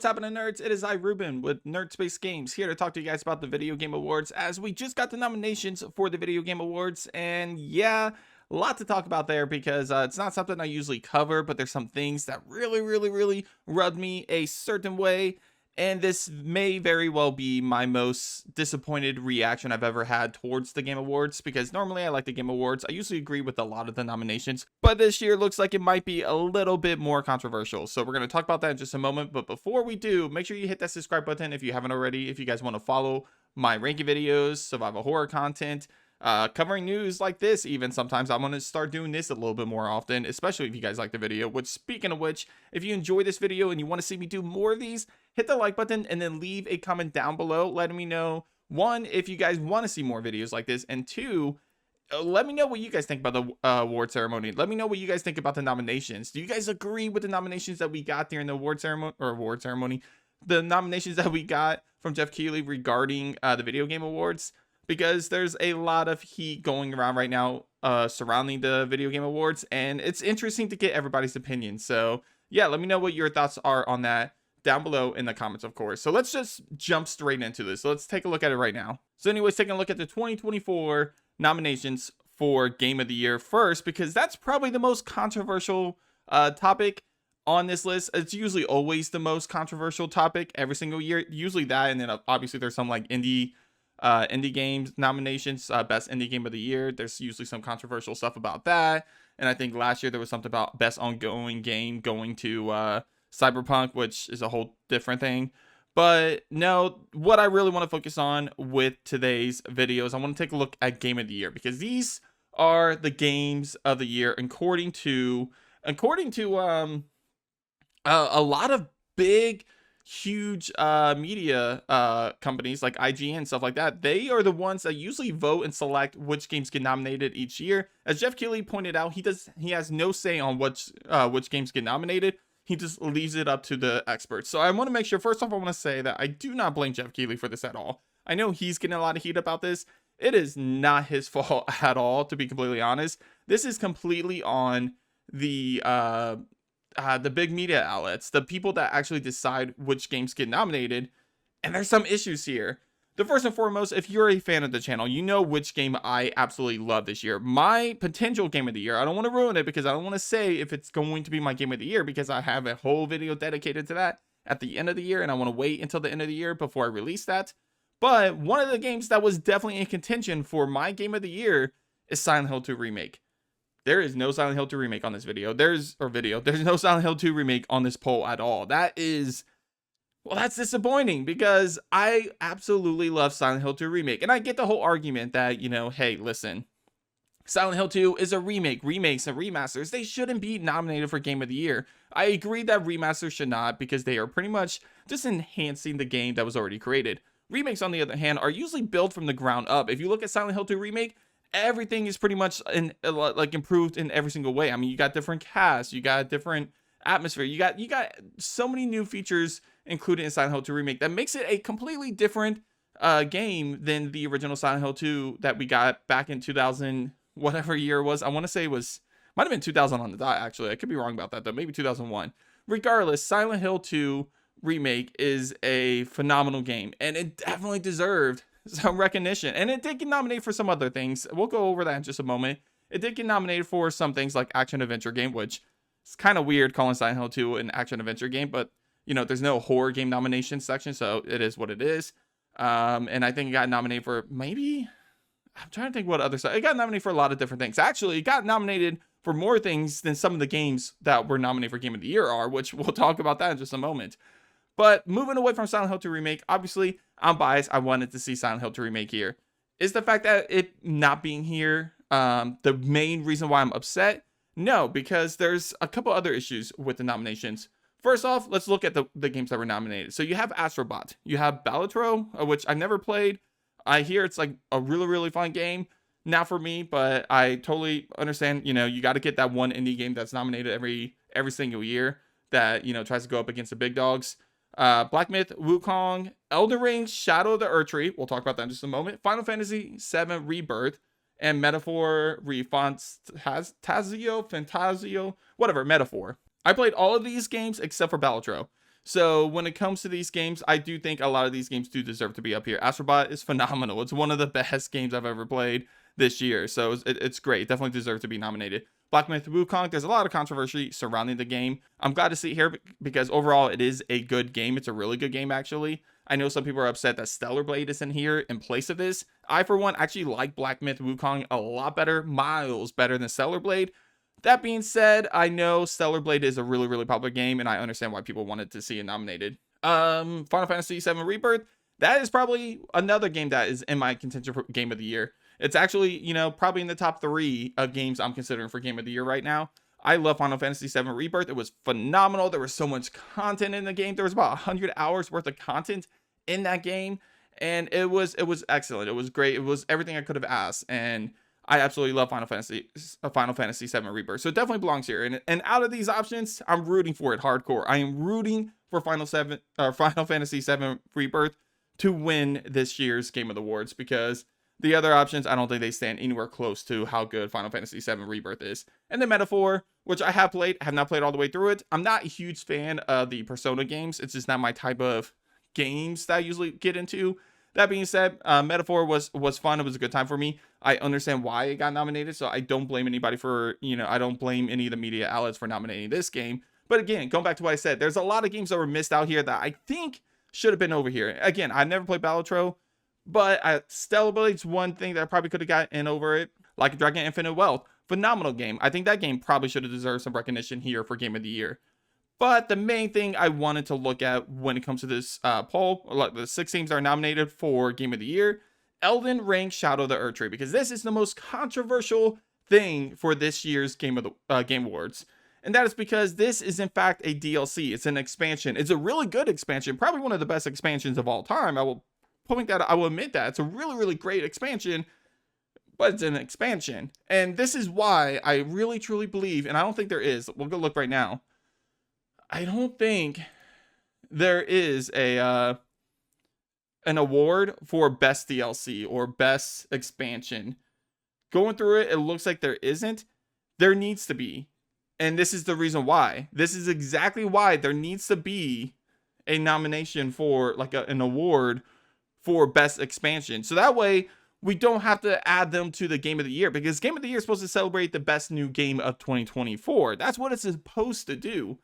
What's happening, nerds? It is I, Ruben, with Nerd Space Games, here to talk to you guys about the Video Game Awards, as we just got the nominations for the Video Game Awards, and yeah, a lot to talk about there, because it's not something I usually cover, but there's some things that really rubbed me a certain way, and this may very well be my most disappointed reaction I've ever had towards the Game Awards, because normally I like the Game Awards. I usually agree with a lot of the nominations, but this year looks like it might be a little bit more controversial. So we're going to talk about that in just a moment. But before we do, make sure you hit that subscribe button if you haven't already. If you guys want to follow my ranking videos, survival horror content, covering news like this, even sometimes I'm going to start doing this a little bit more often, especially if you guys like the video. Which, speaking of which, if you enjoy this video and you want to see me do more of these, hit the like button and then leave a comment down below letting me know, one, if you guys want to see more videos like this, and two, let me know what you guys think about the award ceremony. Let me know what you guys think about the nominations. Do you guys agree with the nominations that we got during the award ceremony, the nominations that we got from Jeff Keighley regarding the Video Game Awards? Because there's a lot of heat going around right now surrounding the Video Game Awards, and it's interesting to get everybody's opinion. So yeah, let me know what your thoughts are on that down below in the comments, of course. So let's just jump straight into this. So let's take a look at it right now. So anyways, taking a look at the 2024 nominations for Game of the Year first, because that's probably the most controversial topic on this list. It's usually always the most controversial topic every single year, usually that, and then obviously there's some like indie games nominations, best indie game of the year. There's usually some controversial stuff about that, and I think last year there was something about best ongoing game going to Cyberpunk, which is a whole different thing. But no, what I really want to focus on with today's videos, I want to take a look at Game of the Year, because these are the games of the year according to a lot of big, huge media companies like IGN and stuff like that. They are the ones that usually vote and select which games get nominated each year. As Jeff Keighley pointed out, he has no say on which games get nominated. He just leaves it up to the experts. So I want to make sure, first off, I want to say that I do not blame Jeff Keighley for this at all. I know he's getting a lot of heat about this. It is not his fault at all, to be completely honest. This is completely on the big media outlets, the people that actually decide which games get nominated. And there's some issues here. The first and foremost, if you're a fan of the channel, you know which game I absolutely love this year. My potential game of the year, I don't want to ruin it, because I don't want to say if it's going to be my game of the year, because I have a whole video dedicated to that at the end of the year, and I want to wait until the end of the year before I release that. But one of the games that was definitely in contention for my game of the year is Silent Hill 2 Remake. There is no Silent Hill 2 Remake on this video. There's no Silent Hill 2 Remake on this poll at all. Well, that's disappointing, because I absolutely love Silent Hill 2 Remake. And I get the whole argument that, hey, listen, Silent Hill 2 is a remake. Remakes and remasters, they shouldn't be nominated for Game of the Year. I agree that remasters should not, because they are pretty much just enhancing the game that was already created. Remakes, on the other hand, are usually built from the ground up. If you look at Silent Hill 2 Remake, everything is pretty much improved in every single way. I mean, you got different casts, you got different atmosphere, you got so many new features included in Silent Hill 2 Remake that makes it a completely different game than the original Silent Hill 2 that we got back in 2000, whatever year it was. I want to say might have been 2000 on the dot, actually. I could be wrong about that, though. Maybe 2001. Regardless, Silent Hill 2 Remake is a phenomenal game, and it definitely deserved some recognition. And it did get nominated for some other things. We'll go over that in just a moment. It did get nominated for some things like action adventure game, which is kind of weird calling Silent Hill 2 an action adventure game, but there's no horror game nomination section, so it is what it is. And I think it got nominated for I'm trying to think what other stuff. It got nominated for a lot of different things. Actually, it got nominated for more things than some of the games that were nominated for Game of the Year are, which we'll talk about that in just a moment. But moving away from Silent Hill 2 Remake, obviously, I'm biased. I wanted to see Silent Hill 2 Remake here. Is the fact that it not being here the main reason why I'm upset? No, because there's a couple other issues with the nominations. First off, let's look at the games that were nominated. So you have Astrobot. You have Balatro, which I never played. I hear it's like a really fun game. Not for me, but I totally understand. You got to get that one indie game that's nominated every single year that, tries to go up against the big dogs. Black Myth, Wukong, Elden Ring, Shadow of the Erdtree. We'll talk about that in just a moment. Final Fantasy VII Rebirth, and Metaphor Fantasio, whatever, Metaphor. I played all of these games except for Balatro. So when it comes to these games, I do think a lot of these games do deserve to be up here. Astrobot is phenomenal. It's one of the best games I've ever played this year. So it's great. It definitely deserves to be nominated. Black Myth Wukong, there's a lot of controversy surrounding the game. I'm glad to see it here because overall it is a good game. It's a really good game, actually. I know some people are upset that Stellar Blade isn't here in place of this. I, for one, actually like Black Myth Wukong a lot better, miles better than Stellar Blade. That being said, I know Stellar Blade is a really, really popular game, and I understand why people wanted to see it nominated. Final Fantasy VII Rebirth, that is probably another game that is in my contention for Game of the Year. It's actually, you know, probably in the top 3 of games I'm considering for Game of the Year right now. I love Final Fantasy VII Rebirth. It was phenomenal. There was so much content in the game. There was about 100 hours worth of content in that game, and it was excellent. It was great. It was everything I could have asked, and I absolutely love Final Fantasy VII Rebirth. So it definitely belongs here. And out of these options, I'm rooting for it hardcore. I am rooting for Final Fantasy VII Rebirth to win this year's Game of the Awards, because the other options, I don't think they stand anywhere close to how good Final Fantasy VII Rebirth is. And then Metaphor, which I have played, have not played all the way through it. I'm not a huge fan of the Persona games. It's just not my type of games that I usually get into. That being said, Metaphor was fun. It was a good time for me. I understand why it got nominated, so I don't blame anybody for, you know, I don't blame any of the media outlets for nominating this game. But again, going back to what I said, there's a lot of games that were missed out here that I think should have been over here. Again, I never played Balatro, but Stellar Blade's one thing that I probably could have gotten over it. Like a Dragon Infinite Wealth, phenomenal game. I think that game probably should have deserved some recognition here for Game of the Year. But the main thing I wanted to look at when it comes to this poll, like the 6 games that are nominated for Game of the Year, Elden Ring Shadow of the Erdtree, because this is the most controversial thing for this year's Game Awards. And that is because this is in fact a DLC. It's an expansion. It's a really good expansion, probably one of the best expansions of all time. I will admit that. It's a really, really great expansion, but it's an expansion. And this is why I really, truly believe, and I don't think there is, we'll go look right now. I don't think there is an award for best DLC or best expansion. Going through it, it looks like there isn't. There needs to be. And this is the reason why. This is exactly why there needs to be a nomination for like an award for best expansion. So that way we don't have to add them to the Game of the Year, because Game of the Year is supposed to celebrate the best new game of 2024. That's what it's supposed to do.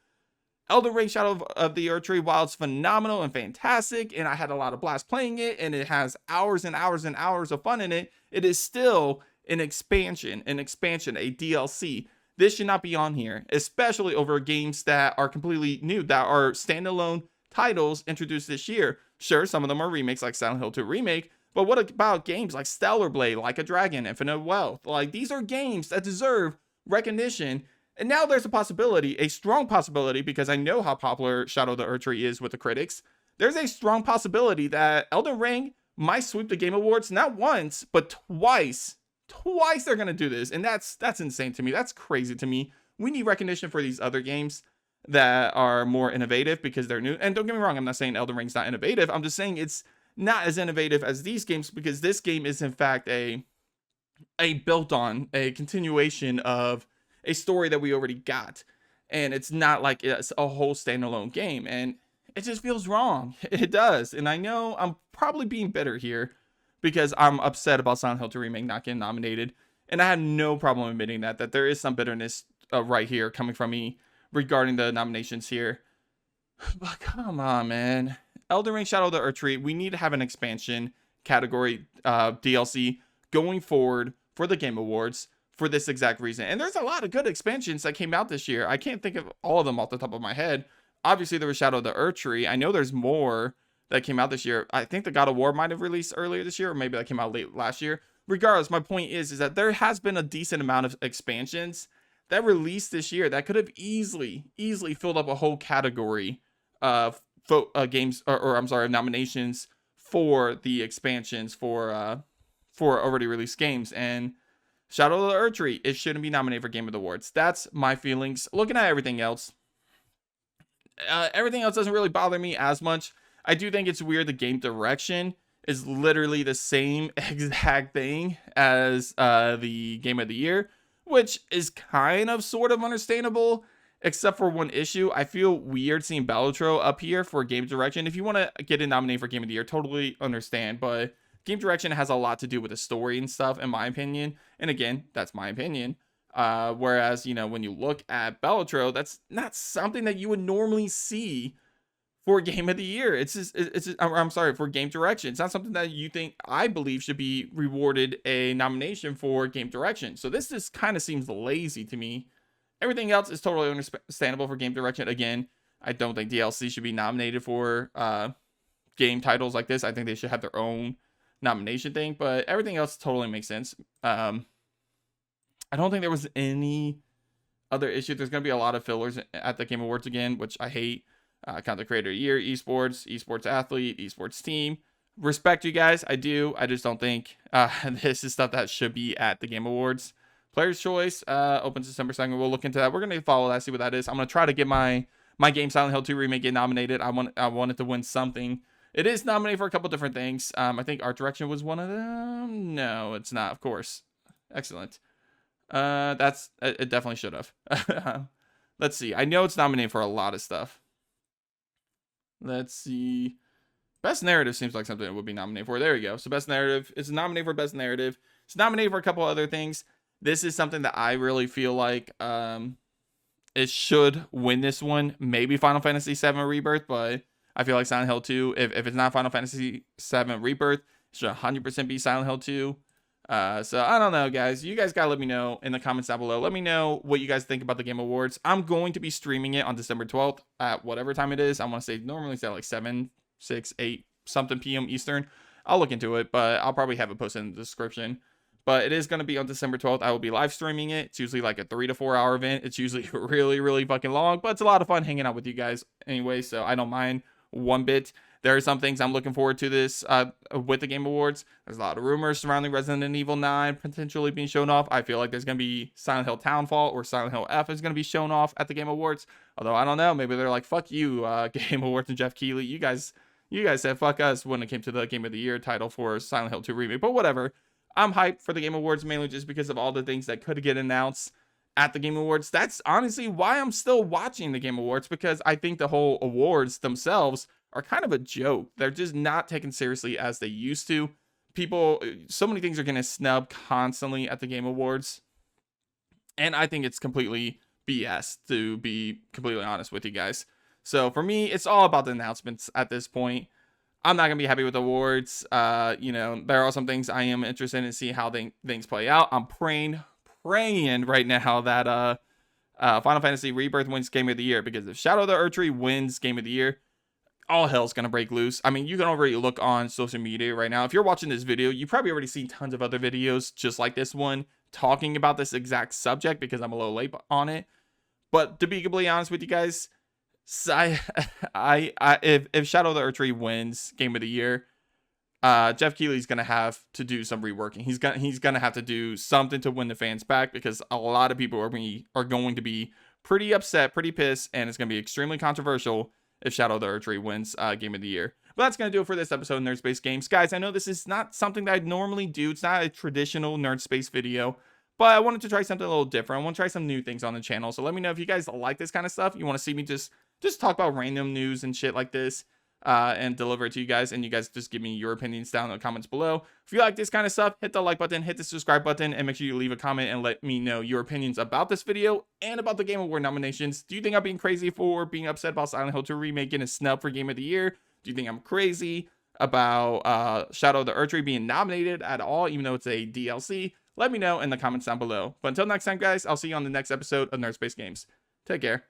Elden Ring Shadow of the Erdtree, while it's phenomenal and fantastic, and I had a lot of blast playing it, and it has hours and hours and hours of fun in it, it is still an expansion, a DLC. This should not be on here, especially over games that are completely new, that are standalone titles introduced this year. Sure, some of them are remakes like Silent Hill 2 Remake, but what about games like Stellar Blade, Like a Dragon, Infinite Wealth? Like, these are games that deserve recognition. And now there's a possibility, a strong possibility, because I know how popular Shadow of the Erdtree is with the critics. There's a strong possibility that Elden Ring might sweep the Game Awards, not once, but twice. Twice they're going to do this. And that's insane to me. That's crazy to me. We need recognition for these other games that are more innovative because they're new. And don't get me wrong, I'm not saying Elden Ring's not innovative. I'm just saying it's not as innovative as these games, because this game is in fact a built on a continuation of a story that we already got, and it's not like it's a whole standalone game, and it just feels wrong. It does. And I know I'm probably being bitter here because I'm upset about Silent Hill 2 Remake not getting nominated, and I have no problem admitting that there is some bitterness right here coming from me regarding the nominations here. But come on, man. Elden Ring Shadow of the Erdtree, we need to have an expansion category DLC going forward for the Game Awards for this exact reason. And there's a lot of good expansions that came out this year. I can't think of all of them off the top of my head. Obviously, there was Shadow of the Erdtree. I know there's more that came out this year. I think the God of War might have released earlier this year, or maybe that came out late last year. Regardless, my point is that there has been a decent amount of expansions that released this year that could have easily filled up a whole category of games, or I'm sorry, nominations for the expansions for already released games. And Shadow of the Erdtree, it shouldn't be nominated for Game of the Awards. That's my feelings. Looking at everything else doesn't really bother me as much. I do think it's weird the game direction is literally the same exact thing as the Game of the Year, which is kind of sort of understandable. except for one issue. I feel weird seeing Balatro up here for game direction. If you want to get it nominated for game of the year, totally understand, but game direction has a lot to do with the story and stuff, in my opinion. And again, that's my opinion. Whereas, you know, when you look at Balatro, that's not something that you would normally see for game of the year. I'm sorry, for game direction. It's not something that you think, I believe, should be rewarded a nomination for game direction. So this just kind of seems lazy to me. Everything else is totally understandable for game direction. Again, I don't think DLC should be nominated for game titles like this. I think they should have their own nomination thing, but everything else totally makes sense. I don't think there was any other issue. There's going to be a lot of fillers at the Game Awards again, which I hate. Content Creator of the Year, esports athlete, esports team. Respect you guys, I do. I just don't think this is stuff that should be at the Game Awards. Player's Choice opens December 2nd. We'll look into that. We're going to follow that, see what that is. I'm going to try to get my game Silent Hill 2 Remake get nominated. I want it to win something. It is nominated for a couple different things. I think art direction was one of them. No, it's not, of course. Excellent. It definitely should have. Let's see. I know it's nominated for a lot of stuff. Let's see. Best Narrative seems like something it would be nominated for. There you go. So Best Narrative. It's nominated for Best Narrative. It's nominated for a couple other things. This is something that I really feel like it should win this one. Maybe Final Fantasy VII Rebirth, but I feel like Silent Hill 2, if it's not Final Fantasy VII Rebirth, it should 100% be Silent Hill 2. So I don't know, guys. You guys gotta let me know in the comments down below. Let me know what you guys think about the Game Awards. I'm going to be streaming it on December 12th at whatever time it is. I want to say normally it's at like 7, 6, 8 something p.m. Eastern. I'll look into it, but I'll probably have it posted in the description. But it is going to be on December 12th. I will be live streaming it. It's usually like a 3 to 4 hour event. It's usually really, really fucking long, but it's a lot of fun hanging out with you guys anyway, so I don't mind one bit. There are some things I'm looking forward to this with the Game Awards. There's a lot of rumors surrounding Resident Evil 9 potentially being shown off. I feel like there's going to be Silent Hill Townfall or Silent Hill F is going to be shown off at the Game Awards. Although, I don't know. Maybe they're like, fuck you, Game Awards and Jeff Keighley. You guys said fuck us when it came to the Game of the Year title for Silent Hill 2 Remake. But whatever. I'm hyped for the Game Awards mainly just because of all the things that could get announced at the Game Awards. That's honestly why I'm still watching the Game Awards, because I think the whole awards themselves are kind of a joke. They're just not taken seriously as they used to. So many things are getting snubbed constantly at the Game Awards, and I think it's completely BS, to be completely honest with you guys. So for me, it's all about the announcements at this point. I'm not gonna be happy with the awards. You know, there are some things I am interested in see how things play out. I'm praying right now that Final Fantasy Rebirth wins Game of the Year, because if Shadow of the Erdtree wins Game of the Year, all hell's gonna break loose. I mean, you can already look on social media right now. If you're watching this video, you probably already seen tons of other videos just like this one talking about this exact subject, because I'm a little late on it. But to be completely honest with you guys, if Shadow of the Erdtree wins Game of the Year, Jeff Keighley's gonna have to do some reworking. He's gonna have to do something to win the fans back, because a lot of people are going to be pretty upset, pretty pissed, and it's gonna be extremely controversial if Shadow of the Erdtree wins Game of the Year. But that's going to do it for this episode of Nerd Space Games. Guys, I know this is not something that I'd normally do. It's not a traditional Nerd Space video, but I wanted to try something a little different. I want to try some new things on the channel. So let me know if you guys like this kind of stuff. You want to see me just talk about random news and shit like this, and deliver it to you guys, and you guys just give me your opinions down in the comments below. If you like this kind of stuff, hit the like button, hit the subscribe button, and make sure you leave a comment and let me know your opinions about this video and about the Game Award nominations. Do you think I'm being crazy for being upset about Silent Hill 2 Remake getting a snub for Game of the Year? Do you think I'm crazy about Shadow of the Erdtree being nominated at all, even though it's a DLC? Let me know in the comments down below. But until next time, guys, I'll see you on the next episode of Nerd Space Games. Take care.